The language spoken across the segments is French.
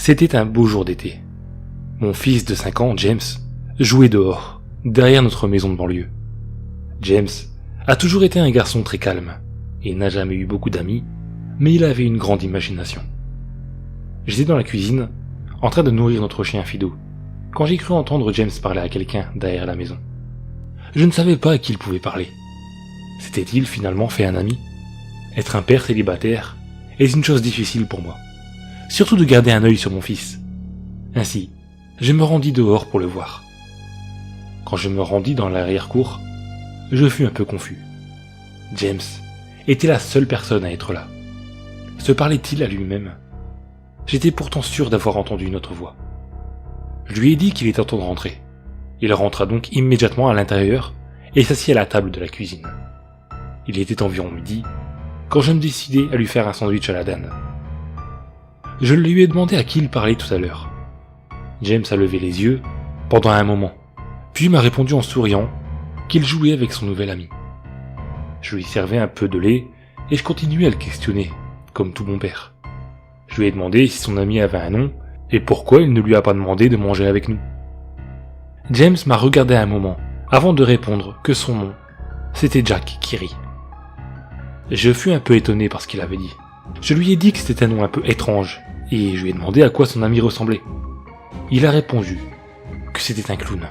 C'était un beau jour d'été. Mon fils de 5 ans, James, jouait dehors, derrière notre maison de banlieue. James a toujours été un garçon très calme. Il n'a jamais eu beaucoup d'amis, mais il avait une grande imagination. J'étais dans la cuisine, en train de nourrir notre chien Fido, quand j'ai cru entendre James parler à quelqu'un derrière la maison. Je ne savais pas à qui il pouvait parler. S'était-il finalement fait un ami ? Être un père célibataire est une chose difficile pour moi. Surtout de garder un œil sur mon fils. Ainsi, je me rendis dehors pour le voir. Quand je me rendis dans l'arrière-cour, je fus un peu confus. James était la seule personne à être là. Se parlait-il à lui-même ? J'étais pourtant sûr d'avoir entendu une autre voix. Je lui ai dit qu'il était temps de rentrer. Il rentra donc immédiatement à l'intérieur et s'assit à la table de la cuisine. Il était environ midi quand je me décidai à lui faire un sandwich à la dinde. Je lui ai demandé à qui il parlait tout à l'heure. James a levé les yeux pendant un moment, puis m'a répondu en souriant qu'il jouait avec son nouvel ami. Je lui servais un peu de lait et je continuais à le questionner, comme tout bon père. Je lui ai demandé si son ami avait un nom et pourquoi il ne lui a pas demandé de manger avec nous. James m'a regardé un moment avant de répondre que son nom, c'était Jack Kiri. Je fus un peu étonné par ce qu'il avait dit. Je lui ai dit que c'était un nom un peu étrange et je lui ai demandé à quoi son ami ressemblait. Il a répondu que c'était un clown,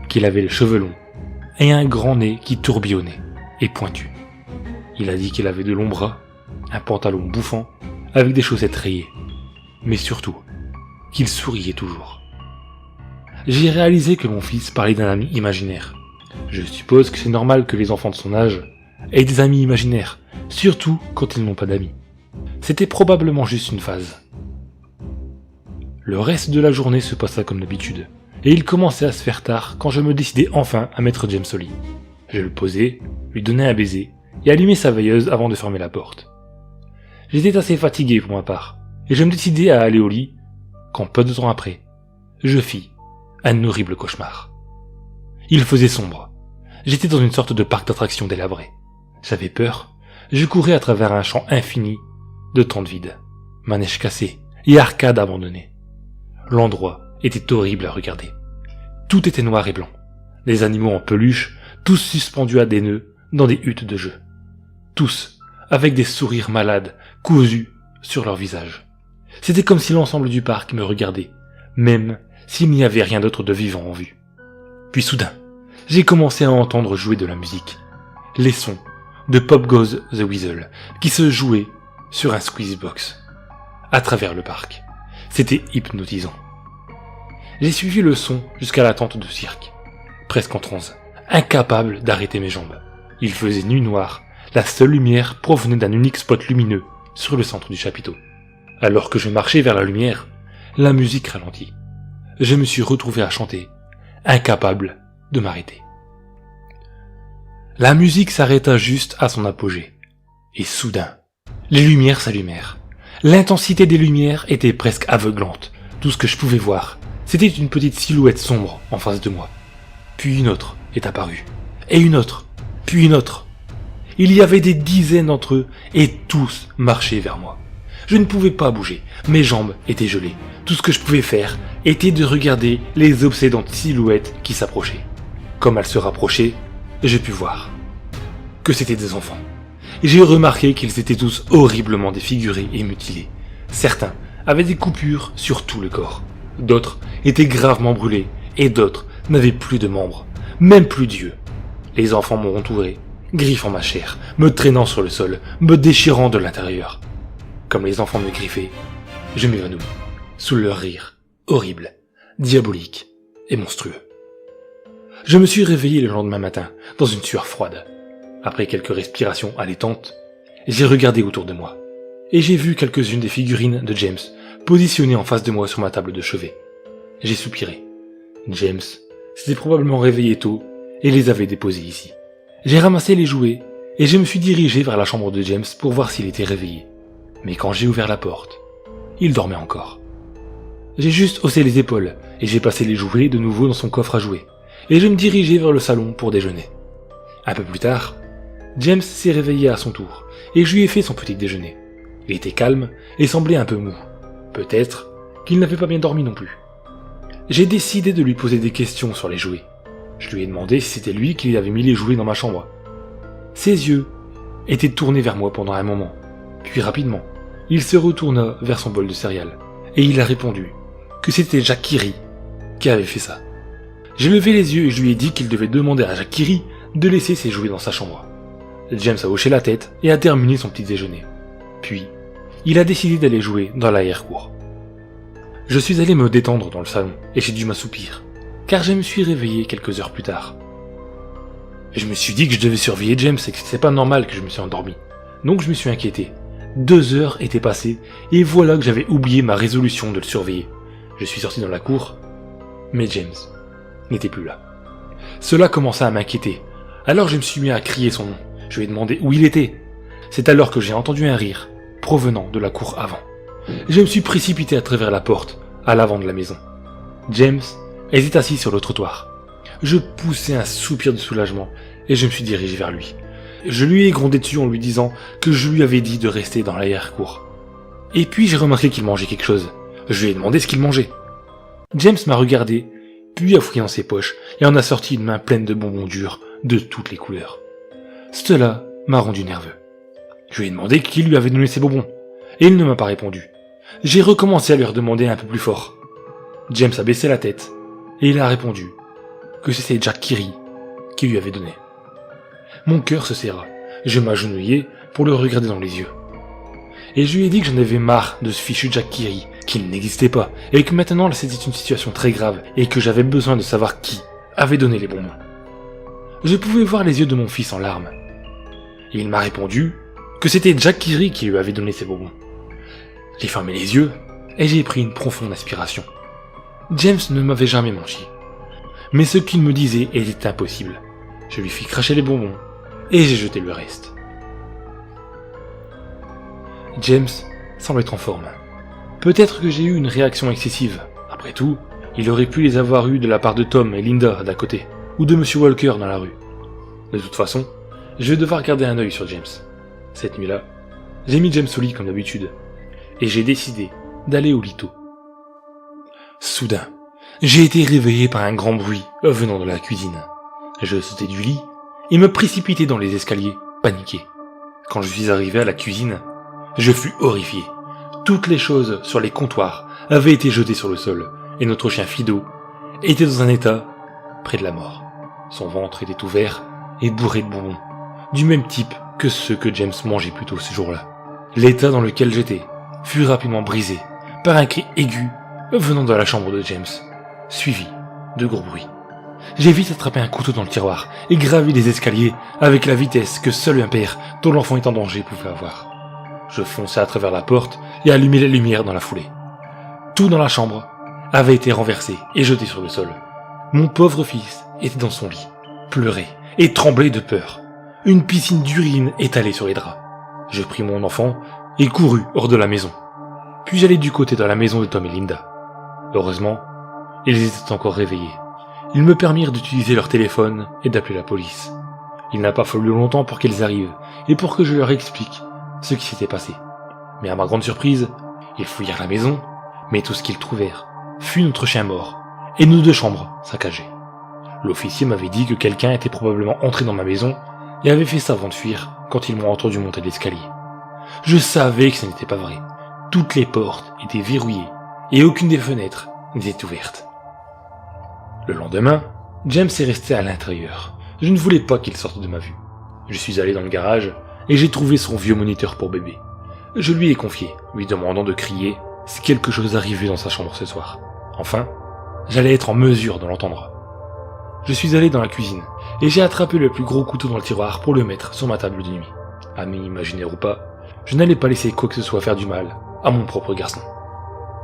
qu'il avait les cheveux longs et un grand nez qui tourbillonnait et pointu. Il a dit qu'il avait de longs bras, un pantalon bouffant avec des chaussettes rayées, mais surtout qu'il souriait toujours. J'ai réalisé que mon fils parlait d'un ami imaginaire. Je suppose que c'est normal que les enfants de son âge aient des amis imaginaires, surtout quand ils n'ont pas d'amis. C'était probablement juste une phase. Le reste de la journée se passa comme d'habitude, et il commençait à se faire tard quand je me décidai enfin à mettre James au lit. Je le posai, lui donnai un baiser, et allumai sa veilleuse avant de fermer la porte. J'étais assez fatigué pour ma part, et je me décidai à aller au lit, quand peu de temps après, je fis un horrible cauchemar. Il faisait sombre. J'étais dans une sorte de parc d'attractions délabré. J'avais peur, je courais à travers un champ infini de tentes vides, manèges cassés et arcades abandonnées. L'endroit était horrible à regarder. Tout était noir et blanc. Les animaux en peluche, tous suspendus à des nœuds dans des huttes de jeu. Tous avec des sourires malades cousus sur leur visage. C'était comme si l'ensemble du parc me regardait, même s'il n'y avait rien d'autre de vivant en vue. Puis soudain, j'ai commencé à entendre jouer de la musique. Les sons de Pop Goes the Weasel qui se jouaient sur un squeezebox à travers le parc. C'était hypnotisant. J'ai suivi le son jusqu'à la tente de cirque, presque en transe, incapable d'arrêter mes jambes. Il faisait nuit noire, la seule lumière provenait d'un unique spot lumineux sur le centre du chapiteau. Alors que je marchais vers la lumière, la musique ralentit. Je me suis retrouvé à chanter, incapable de m'arrêter. La musique s'arrêta juste à son apogée. Et soudain, les lumières s'allumèrent. L'intensité des lumières était presque aveuglante. Tout ce que je pouvais voir, c'était une petite silhouette sombre en face de moi. Puis une autre est apparue. Et une autre. Puis une autre. Il y avait des dizaines d'entre eux et tous marchaient vers moi. Je ne pouvais pas bouger. Mes jambes étaient gelées. Tout ce que je pouvais faire était de regarder les obsédantes silhouettes qui s'approchaient. Comme elles se rapprochaient, j'ai pu voir que c'étaient des enfants. J'ai remarqué qu'ils étaient tous horriblement défigurés et mutilés. Certains avaient des coupures sur tout le corps. D'autres étaient gravement brûlés et d'autres n'avaient plus de membres, même plus d'yeux. Les enfants m'ont entouré, griffant ma chair, me traînant sur le sol, me déchirant de l'intérieur. Comme les enfants me griffaient, je m'évanouis, sous leur rire, horrible, diabolique et monstrueux. Je me suis réveillé le lendemain matin, dans une sueur froide. Après quelques respirations allaitantes, j'ai regardé autour de moi, et j'ai vu quelques-unes des figurines de James positionnées en face de moi sur ma table de chevet. J'ai soupiré. James s'était probablement réveillé tôt et les avait déposées ici. J'ai ramassé les jouets et je me suis dirigé vers la chambre de James pour voir s'il était réveillé. Mais quand j'ai ouvert la porte, il dormait encore. J'ai juste haussé les épaules et j'ai placé les jouets de nouveau dans son coffre à jouets et je me dirigeai vers le salon pour déjeuner. Un peu plus tard, James s'est réveillé à son tour et je lui ai fait son petit déjeuner. Il était calme et semblait un peu mou. Peut-être qu'il n'avait pas bien dormi non plus. J'ai décidé de lui poser des questions sur les jouets. Je lui ai demandé si c'était lui qui avait mis les jouets dans ma chambre. Ses yeux étaient tournés vers moi pendant un moment, puis rapidement, il se retourna vers son bol de céréales, et il a répondu que c'était Jack Kirry qui avait fait ça. J'ai levé les yeux et je lui ai dit qu'il devait demander à Jack Kirry de laisser ses jouets dans sa chambre. James a hoché la tête et a terminé son petit déjeuner. Puis, il a décidé d'aller jouer dans l'arrière-cour. Je suis allé me détendre dans le salon et j'ai dû m'assoupir, car je me suis réveillé quelques heures plus tard. Je me suis dit que je devais surveiller James et que c'était pas normal que je me suis endormi. Donc je me suis inquiété. 2 heures étaient passées et voilà que j'avais oublié ma résolution de le surveiller. Je suis sorti dans la cour, mais James n'était plus là. Cela commença à m'inquiéter. Alors je me suis mis à crier son nom. Je lui ai demandé où il était. C'est alors que j'ai entendu un rire provenant de la cour avant. Je me suis précipité à travers la porte, à l'avant de la maison. James était assis sur le trottoir. Je poussai un soupir de soulagement et je me suis dirigé vers lui. Je lui ai grondé dessus en lui disant que je lui avais dit de rester dans l'arrière-cour. Et puis j'ai remarqué qu'il mangeait quelque chose. Je lui ai demandé ce qu'il mangeait. James m'a regardé, puis a fouillé dans ses poches et en a sorti une main pleine de bonbons durs de toutes les couleurs. Cela m'a rendu nerveux. Je lui ai demandé qui lui avait donné ces bonbons, et il ne m'a pas répondu. J'ai recommencé à lui redemander un peu plus fort. James a baissé la tête, et il a répondu que c'était Jack Kirry qui lui avait donné. Mon cœur se serra, je m'agenouillai pour le regarder dans les yeux. Et je lui ai dit que j'en avais marre de ce fichu Jack Kirry, qu'il n'existait pas, et que maintenant c'était une situation très grave, et que j'avais besoin de savoir qui avait donné les bonbons. Je pouvais voir les yeux de mon fils en larmes. Et il m'a répondu que c'était Jack Kirry qui lui avait donné ces bonbons. J'ai fermé les yeux, et j'ai pris une profonde aspiration. James ne m'avait jamais menti. Mais ce qu'il me disait était impossible. Je lui fis cracher les bonbons, et j'ai jeté le reste. James semble être en forme. Peut-être que j'ai eu une réaction excessive. Après tout, il aurait pu les avoir eus de la part de Tom et Linda d'à côté, ou de Monsieur Walker dans la rue. De toute façon, je vais devoir garder un œil sur James. Cette nuit-là, j'ai mis James au lit comme d'habitude, et j'ai décidé d'aller au lit tôt. Soudain, j'ai été réveillé par un grand bruit venant de la cuisine. Je sautai du lit et me précipitai dans les escaliers, paniqué. Quand je suis arrivé à la cuisine, je fus horrifié. Toutes les choses sur les comptoirs avaient été jetées sur le sol, et notre chien Fido était dans un état près de la mort. Son ventre était ouvert et bourré de bonbons, du même type que ceux que James mangeait plus tôt ce jour-là. L'état dans lequel j'étais fut rapidement brisé par un cri aigu venant de la chambre de James, suivi de gros bruits. J'ai vite attrapé un couteau dans le tiroir et gravi les escaliers avec la vitesse que seul un père dont l'enfant est en danger pouvait avoir. Je fonçai à travers la porte et allumai les lumières dans la foulée. Tout dans la chambre avait été renversé et jeté sur le sol. Mon pauvre fils était dans son lit, pleurait et tremblait de peur. Une piscine d'urine étalée sur les draps. Je pris mon enfant et courus hors de la maison. Puis j'allai du côté de la maison de Tom et Linda. Heureusement, ils étaient encore réveillés. Ils me permirent d'utiliser leur téléphone et d'appeler la police. Il n'a pas fallu longtemps pour qu'ils arrivent et pour que je leur explique ce qui s'était passé. Mais à ma grande surprise, ils fouillèrent la maison, mais tout ce qu'ils trouvèrent fut notre chien mort et nos 2 chambres saccagées. L'officier m'avait dit que quelqu'un était probablement entré dans ma maison et avait fait ça avant de fuir quand ils m'ont entendu monter l'escalier. Je savais que ce n'était pas vrai. Toutes les portes étaient verrouillées et aucune des fenêtres n'était ouverte. Le lendemain, James est resté à l'intérieur. Je ne voulais pas qu'il sorte de ma vue. Je suis allé dans le garage et j'ai trouvé son vieux moniteur pour bébé. Je lui ai confié, lui demandant de crier si quelque chose arrivait dans sa chambre ce soir. Enfin, j'allais être en mesure de l'entendre. Je suis allé dans la cuisine et j'ai attrapé le plus gros couteau dans le tiroir pour le mettre sur ma table de nuit. Ami imaginaire ou pas, je n'allais pas laisser quoi que ce soit faire du mal à mon propre garçon.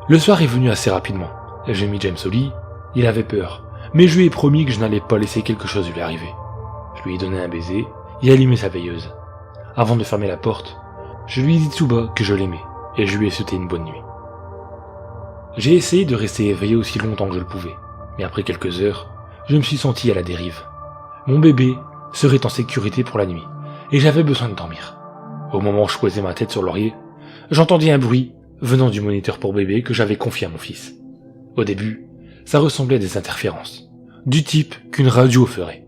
Le soir est venu assez rapidement. J'ai mis James au lit, il avait peur, mais je lui ai promis que je n'allais pas laisser quelque chose lui arriver. Je lui ai donné un baiser et allumé sa veilleuse. Avant de fermer la porte, je lui ai dit tout bas que je l'aimais et je lui ai souhaité une bonne nuit. J'ai essayé de rester éveillé aussi longtemps que je le pouvais, mais après quelques heures, je me suis senti à la dérive. Mon bébé serait en sécurité pour la nuit et j'avais besoin de dormir. Au moment où je posais ma tête sur l'oreiller, j'entendis un bruit venant du moniteur pour bébé que j'avais confié à mon fils. Au début, ça ressemblait à des interférences, du type qu'une radio ferait.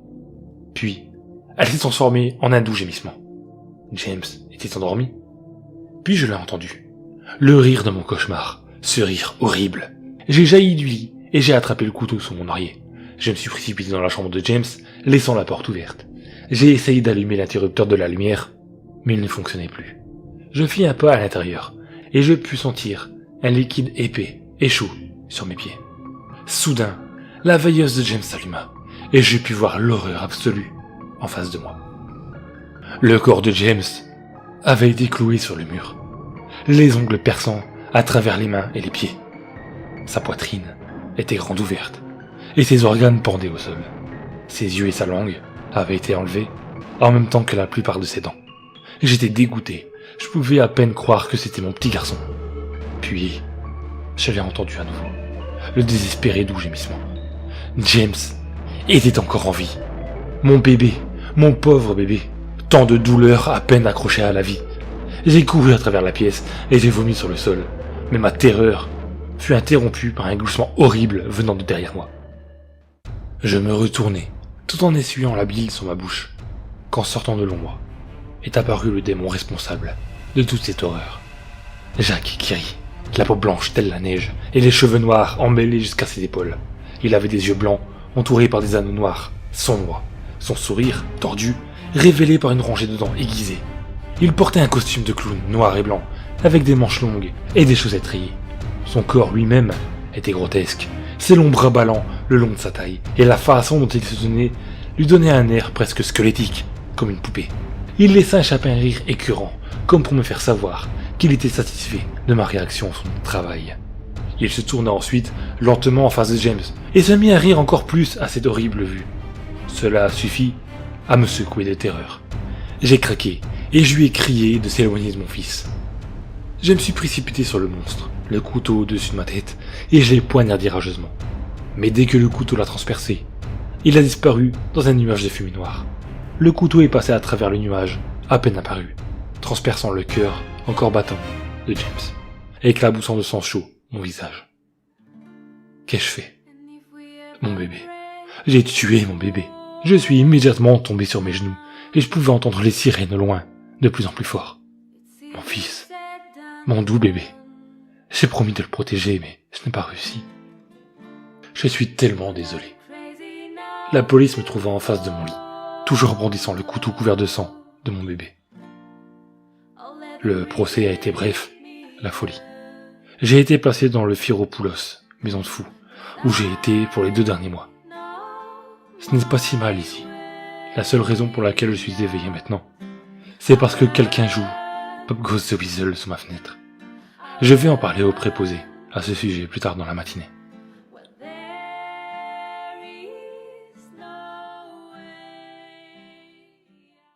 Puis, elle s'est transformée en un doux gémissement. James était endormi. Puis je l'ai entendu. Le rire de mon cauchemar, ce rire horrible. J'ai jailli du lit et j'ai attrapé le couteau sous mon oreiller. Je me suis précipité dans la chambre de James, laissant la porte ouverte. J'ai essayé d'allumer l'interrupteur de la lumière, mais il ne fonctionnait plus. Je fis un pas à l'intérieur, et je pus sentir un liquide épais et chaud sur mes pieds. Soudain, la veilleuse de James s'alluma, et je pus voir l'horreur absolue en face de moi. Le corps de James avait été cloué sur le mur, les ongles perçants à travers les mains et les pieds. Sa poitrine était grande ouverte, et ses organes pendaient au sol. Ses yeux et sa langue avaient été enlevés, en même temps que la plupart de ses dents. J'étais dégoûté, je pouvais à peine croire que c'était mon petit garçon. Puis, je l'ai entendu à nouveau, le désespéré doux gémissement. James était encore en vie. Mon bébé, mon pauvre bébé, tant de douleur à peine accroché à la vie. J'ai couru à travers la pièce et j'ai vomi sur le sol, mais ma terreur fut interrompue par un gloussement horrible venant de derrière moi. Je me retournai, tout en essuyant la bile sur ma bouche, quand sortant de l'ombre, est apparu le démon responsable de toute cette horreur. Jacques qui rit, la peau blanche telle la neige, et les cheveux noirs emmêlés jusqu'à ses épaules. Il avait des yeux blancs, entourés par des anneaux noirs, sombres. Son sourire, tordu, révélé par une rangée de dents aiguisées. Il portait un costume de clown noir et blanc, avec des manches longues et des chaussettes rayées. Son corps lui-même était grotesque, ses longs bras ballants le long de sa taille, et la façon dont il se tenait lui donnait un air presque squelettique, comme une poupée. Il laissa échapper un rire écœurant, comme pour me faire savoir qu'il était satisfait de ma réaction sur mon travail. Il se tourna ensuite lentement en face de James, et se mit à rire encore plus à cette horrible vue. Cela suffit à me secouer de terreur. J'ai craqué, et je lui ai crié de s'éloigner de mon fils. Je me suis précipité sur le monstre, le couteau au-dessus de ma tête, et je l'ai poignardé rageusement. Mais dès que le couteau l'a transpercé, il a disparu dans un nuage de fumée noire. Le couteau est passé à travers le nuage, à peine apparu, transperçant le cœur encore battant de James, éclaboussant de sang chaud mon visage. Qu'ai-je fait? Mon bébé. J'ai tué mon bébé. Je suis immédiatement tombé sur mes genoux, et je pouvais entendre les sirènes au loin, de plus en plus fort. Mon fils. Mon doux bébé. J'ai promis de le protéger, mais je n'ai pas réussi. Je suis tellement désolé. La police me trouva en face de mon lit, toujours brandissant le couteau couvert de sang de mon bébé. Le procès a été bref, la folie. J'ai été placé dans le Phiropoulos, maison de fous, où j'ai été pour les 2 derniers mois. Ce n'est pas si mal ici. La seule raison pour laquelle je suis éveillé maintenant, c'est parce que quelqu'un joue Pop Goes the Weasel sous ma fenêtre. Je vais en parler au préposé à ce sujet plus tard dans la matinée.